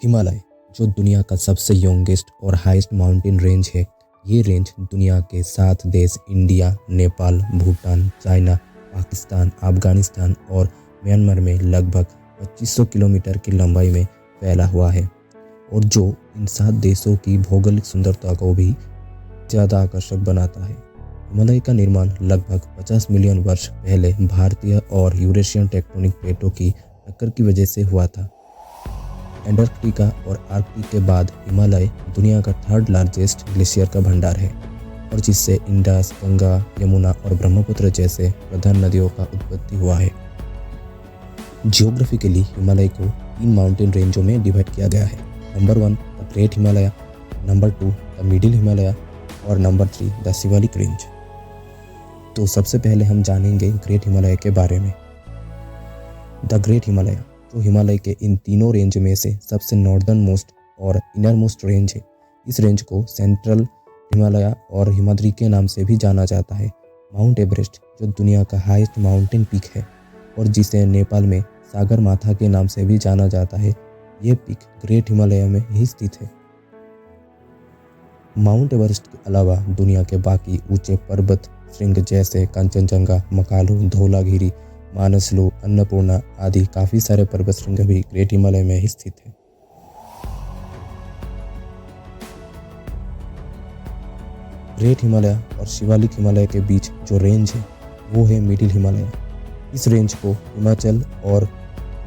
हिमालय, जो दुनिया का सबसे यंगेस्ट और हाईएस्ट माउंटेन रेंज है, ये रेंज दुनिया के 7 देश इंडिया, नेपाल, भूटान, चाइना, पाकिस्तान, अफगानिस्तान और म्यांमार में लगभग 2500 किलोमीटर की लंबाई में फैला हुआ है और जो इन 7 देशों की भौगोलिक सुंदरता को भी ज़्यादा आकर्षक बनाता है। हिमालय का निर्माण लगभग 50 मिलियन वर्ष पहले भारतीय और यूरेशियन टेक्टोनिक प्लेटों की टक्कर की वजह से हुआ था। एंटार्कटिका और आर्कटिक के बाद हिमालय दुनिया का 3rd लार्जेस्ट ग्लेशियर का भंडार है और जिससे इंडस, गंगा, यमुना और ब्रह्मपुत्र जैसे प्रधान नदियों का उत्पत्ति हुआ है। जियोग्राफिकली हिमालय को 3 माउंटेन रेंजों में डिवाइड किया गया है। Number 1 the great Himalaya, number 2 the middle Himalaya और नंबर 3 द शिवालिक रेंज। तो सबसे पहले हम जानेंगे ग्रेट हिमालय के बारे में। द ग्रेट हिमालय, जो हिमालय के इन तीनों रेंज में से सबसे नॉर्दर्न मोस्ट और इनर मोस्ट रेंज है। इस रेंज को सेंट्रल हिमालय और हिमाद्री के नाम से भी जाना जाता है। माउंट एवरेस्ट, जो दुनिया का हाईएस्ट माउंटेन पीक है और जिसे नेपाल में सागर माथा के नाम से भी जाना जाता है, ये पीक ग्रेट हिमालय में ही स्थित है। माउंट एवरेस्ट के अलावा दुनिया के बाकी ऊंचे पर्वत श्रृंग जैसे कंचनजंगा, मकालू, धौलागिरी, मानसलू, अन्नपूर्णा आदि काफ़ी सारे पर्वत श्रृंग भी ग्रेट हिमालय में ही स्थित है। ग्रेट हिमालय और शिवालिक हिमालय के बीच जो रेंज है वो है मिडिल हिमालय। इस रेंज को हिमाचल और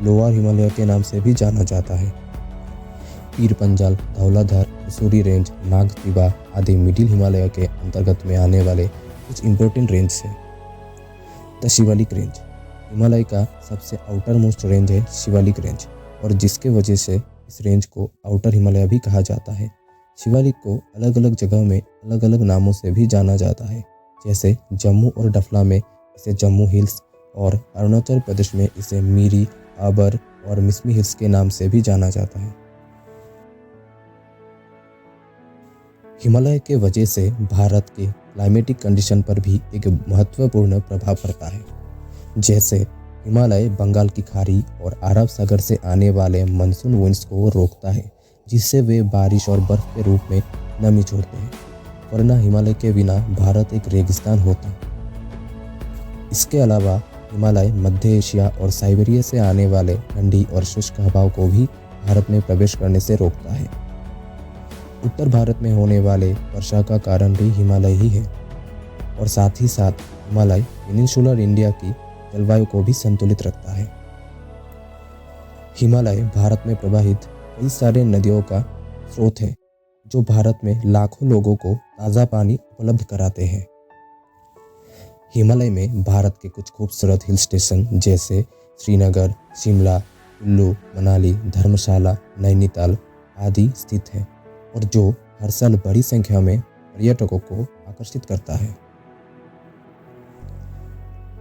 लोअर हिमालय के नाम से भी जाना जाता है। पीर पंजाल, धौलाधार, उसूरी रेंज, नागतिबा आदि मिडिल हिमालय के अंतर्गत में आने वाले कुछ इम्पोर्टेंट रेंज हैं। द शिवालिक रेंज, हिमालय का सबसे आउटर मोस्ट रेंज है शिवालिक रेंज और जिसके वजह से इस रेंज को आउटर हिमालय भी कहा जाता है। शिवालिक को अलग अलग जगह में अलग अलग नामों से भी जाना जाता है, जैसे जम्मू और डफला में इसे जम्मू हिल्स और अरुणाचल प्रदेश में इसे मीरी, आबर और मिसमी हिल्स के नाम से भी जाना जाता है। हिमालय के वजह से भारत के क्लाइमेटिक कंडीशन पर भी एक महत्वपूर्ण प्रभाव पड़ता है। जैसे हिमालय बंगाल की खाड़ी और अरब सागर से आने वाले मानसून विंड्स को रोकता है, जिससे वे बारिश और बर्फ के रूप में नमी छोड़ते हैं, वरना हिमालय के बिना भारत एक रेगिस्तान होता। इसके अलावा हिमालय मध्य एशिया और साइबेरिया से आने वाले ठंडी और शुष्क हवाओं को भी भारत में प्रवेश करने से रोकता है। उत्तर भारत में होने वाले वर्षा का कारण भी हिमालय ही है और साथ ही साथ हिमालय पेनिनसुलर इंडिया की जलवायु को भी संतुलित रखता है। हिमालय भारत में प्रवाहित कई सारे नदियों का स्रोत है, जो भारत में लाखों लोगों को ताज़ा पानी उपलब्ध कराते हैं। हिमालय में भारत के कुछ खूबसूरत हिल स्टेशन जैसे श्रीनगर, शिमला, कुल्लू, मनाली, धर्मशाला, नैनीताल आदि स्थित हैं और जो हर साल बड़ी संख्या में पर्यटकों को आकर्षित करता है।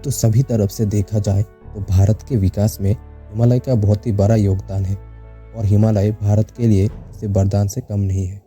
तो सभी तरफ से देखा जाए तो भारत के विकास में हिमालय का बहुत ही बड़ा योगदान है और हिमालय भारत के लिए इसे वरदान से कम नहीं है।